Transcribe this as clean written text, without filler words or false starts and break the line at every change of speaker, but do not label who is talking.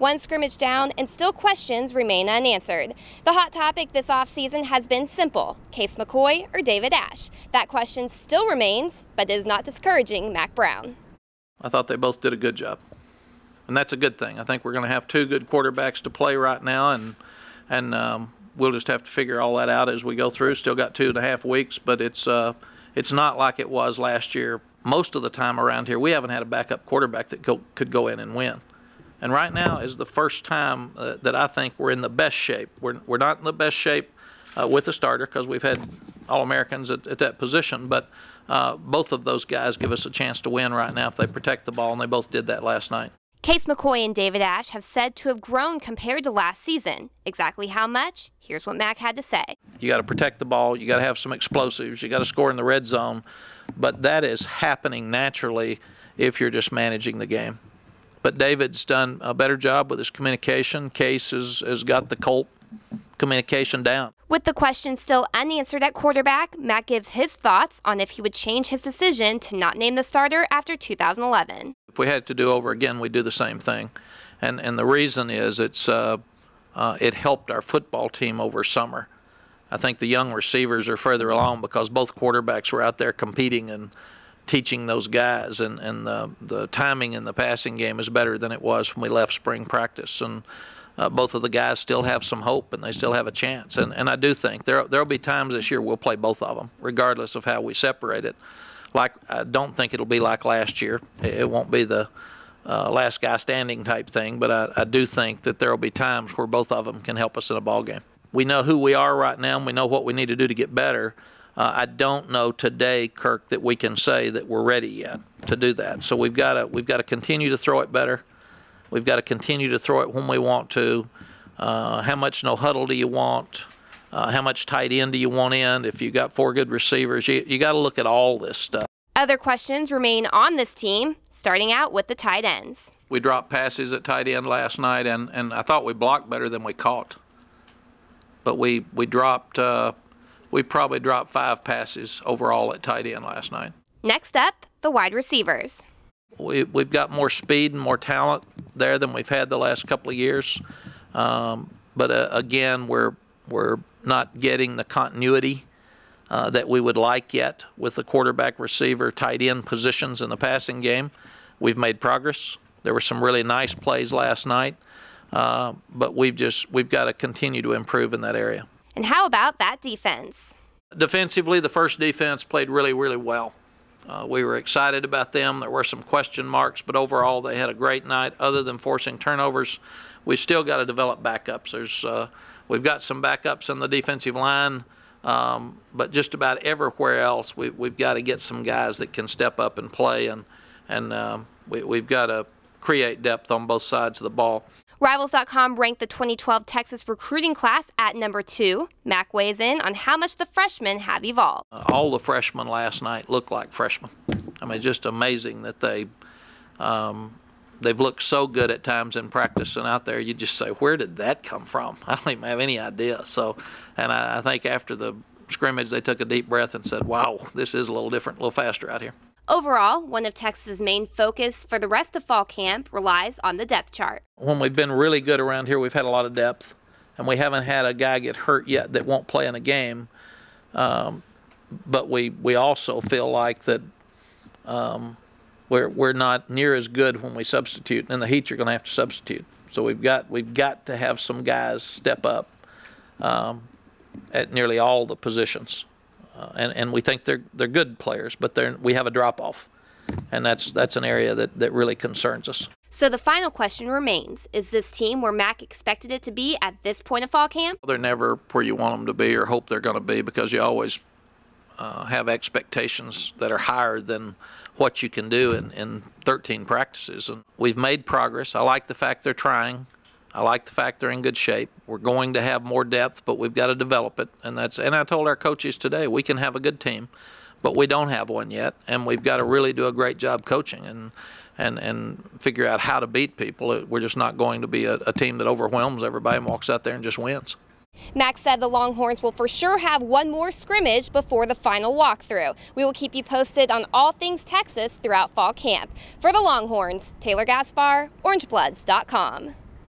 One scrimmage down and still questions remain unanswered. The hot topic this offseason has been simple: Case McCoy or David Ash. That question still remains, but is not discouraging Mack Brown.
I thought they both did a good job, and that's a good thing. I think we're going to have two good quarterbacks to play right now, and we'll just have to figure all that out as we go through. Still got 2.5 weeks, but it's not like it was last year. Most of the time around here, we haven't had a backup quarterback that could go in and win. And right now is the first time that I think we're in the best shape. We're not in the best shape with a starter because we've had All-Americans at that position, but both of those guys give us a chance to win right now if they protect the ball, and they both did that last night.
Case McCoy and David Ash have said to have grown compared to last season. Exactly how much? Here's what Mack had to say.
You got to protect the ball. You got to have some explosives. You got to score in the red zone. But that is happening naturally if you're just managing the game. But David's done a better job with his communication. Case has got the Colt communication down.
With the question still unanswered at quarterback, Mack gives his thoughts on if he would change his decision to not name the starter after 2011.
If we had to do over again, we'd do the same thing. And the reason is it helped our football team over summer. I think the young receivers are further along because both quarterbacks were out there competing and teaching those guys, and the timing in the passing game is better than it was when we left spring practice. And both of the guys still have some hope, and they still have a chance. And I do think there'll be times this year we'll play both of them, regardless of how we separate it. I don't think it'll be like last year. It won't be the last guy standing type thing, but I do think that there'll be times where both of them can help us in a ball game. We know who we are right now, and we know what we need to do to get better. I don't know today, Kirk, that we can say that we're ready yet to do that. So we've got to continue to throw it better. We've got to continue to throw it when we want to. How much no huddle do you want? How much tight end do you want in? If you got 4 good receivers, you got to look at all this stuff.
Other questions remain on this team, starting out with the tight ends.
We dropped passes at tight end last night, and I thought we blocked better than we caught. But we probably dropped 5 passes overall at tight end last night.
Next up, the wide receivers.
We've got more speed and more talent there than we've had the last couple of years. But again, we're not getting the continuity that we would like yet with the quarterback, receiver, tight end positions in the passing game. We've made progress. There were some really nice plays last night, but we've got to continue to improve in that area.
And how about that defense?
Defensively, the first defense played really, really well. We were excited about them. There were some question marks, but overall they had a great night. Other than forcing turnovers, we've still got to develop backups. We've got some backups in the defensive line, but just about everywhere else we've got to get some guys that can step up and play, and we've got to create depth on both sides of the ball.
Rivals.com ranked the 2012 Texas recruiting class at number 2. Mack weighs in on how much the freshmen have evolved.
All the freshmen last night looked like freshmen. I mean, just amazing that they've looked so good at times in practice, and out there you just say, where did that come from? I don't even have any idea. So, and I think after the scrimmage they took a deep breath and said, wow, this is a little different, a little faster out here.
Overall, one of Texas's main focus for the rest of fall camp relies on the depth chart.
When we've been really good around here, we've had a lot of depth, and we haven't had a guy get hurt yet that won't play in a game. But we also feel like that we're not near as good when we substitute, and the Heat are going to have to substitute. So we've got to have some guys step up at nearly all the positions. And we think they're good players, but we have a drop-off, and that's an area that really concerns us.
So the final question remains, is this team where Mack expected it to be at this point of fall camp?
They're never where you want them to be or hope they're going to be, because you always have expectations that are higher than what you can do in 13 practices. And we've made progress. I like the fact they're trying. I like the fact they're in good shape. We're going to have more depth, but we've got to develop it. And I told our coaches today, we can have a good team, but we don't have one yet, and we've got to really do a great job coaching and figure out how to beat people. We're just not going to be a team that overwhelms everybody and walks out there and just wins.
Mack said the Longhorns will for sure have one more scrimmage before the final walkthrough. We will keep you posted on all things Texas throughout fall camp. For the Longhorns, Taylor Gaspar, OrangeBloods.com.